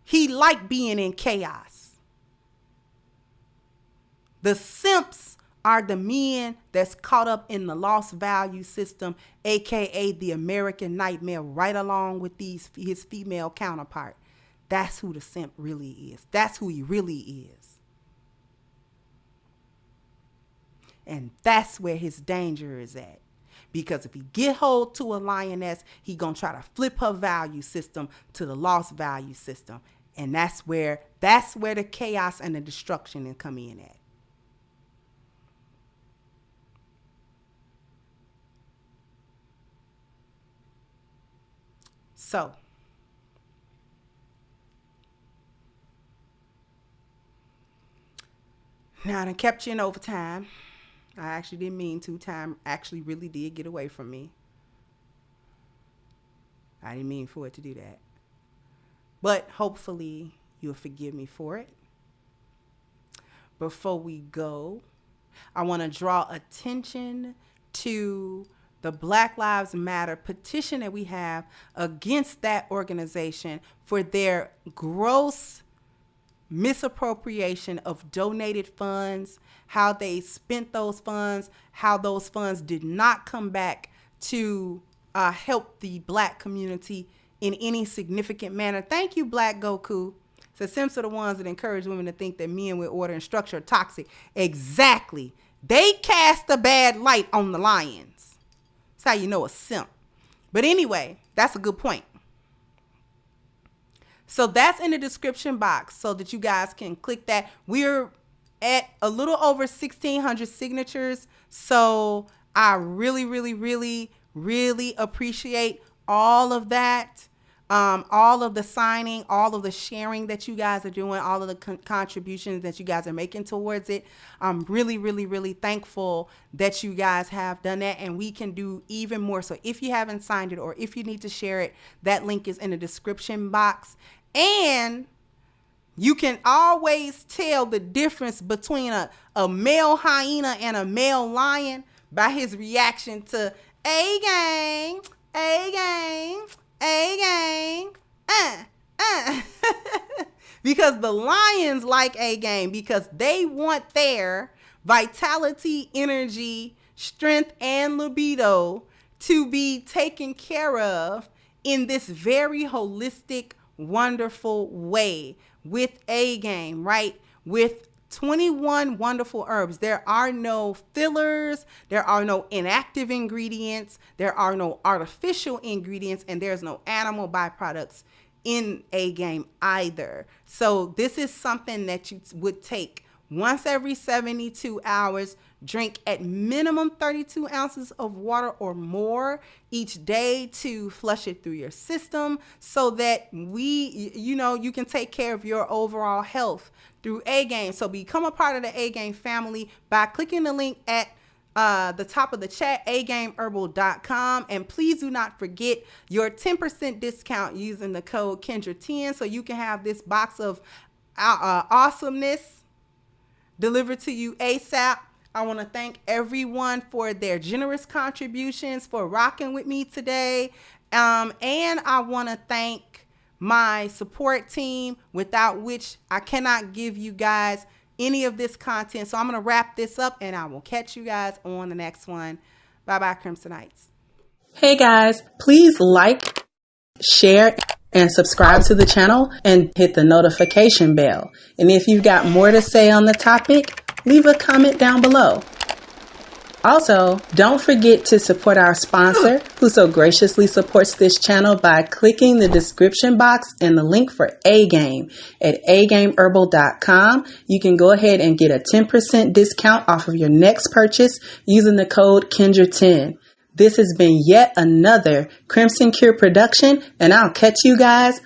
[SPEAKER 5] He liked being in chaos. The simps are the men that's caught up in the lost value system, aka the American nightmare, right along with his female counterpart. That's who the simp really is. That's who he really is. And that's where his danger is at. Because if he get hold to a lioness, he gonna try to flip her value system to the lost value system. And that's where the chaos and the destruction is coming in at. So, now I done kept you in overtime. I actually didn't mean to. Time actually really did get away from me. I didn't mean for it to do that. But hopefully you'll forgive me for it. Before we go, I want to draw attention to the Black Lives Matter petition that we have against that organization for their gross misappropriation of donated funds, how they spent those funds, how those funds did not come back to help the Black community in any significant manner. Thank you, Black Goku. So Simps are the ones that encourage women to think that men with order and structure are toxic. Exactly. They cast a bad light on the lions. That's how you know a simp. But anyway, that's a good point. So that's in the description box so that you guys can click that. We're at a little over 1,600 signatures. So I really, really, really, really appreciate all of that. All of the signing, all of the sharing that you guys are doing, all of the contributions that you guys are making towards it. I'm really, really, really thankful that you guys have done that, and we can do even more. So if you haven't signed it or if you need to share it, that link is in the description box. And you can always tell the difference between a male hyena and a male lion by his reaction to A-gang, A-gang, A-gang, because the lions like A-gang because they want their vitality, energy, strength, and libido to be taken care of in this very holistic, wonderful way with A-game, right? With 21 wonderful herbs. There are no fillers, there are no inactive ingredients, there are no artificial ingredients, and there's no animal byproducts in A Game either. So this is something that you would take once every 72 hours, drink at minimum 32 ounces of water or more each day to flush it through your system so that you can take care of your overall health through A Game. So become a part of the A Game family by clicking the link at the top of the chat, agameherbal.com. And please do not forget your 10% discount using the code Kendra10 so you can have this box of awesomeness delivered to you ASAP. I want to thank everyone for their generous contributions, for rocking with me today. And I want to thank my support team, without which I cannot give you guys any of this content. So I'm going to wrap this up and I will catch you guys on the next one. Bye-bye, Crimsonites.
[SPEAKER 8] Hey guys, please like, share, and subscribe to the channel and hit the notification bell. And if you've got more to say on the topic, leave a comment down below. Also, don't forget to support our sponsor who so graciously supports this channel by clicking the description box and the link for A Game at agameherbal.com. You can go ahead and get a 10% discount off of your next purchase using the code Kendra10. This has been yet another Crimson Cure production, and I'll catch you guys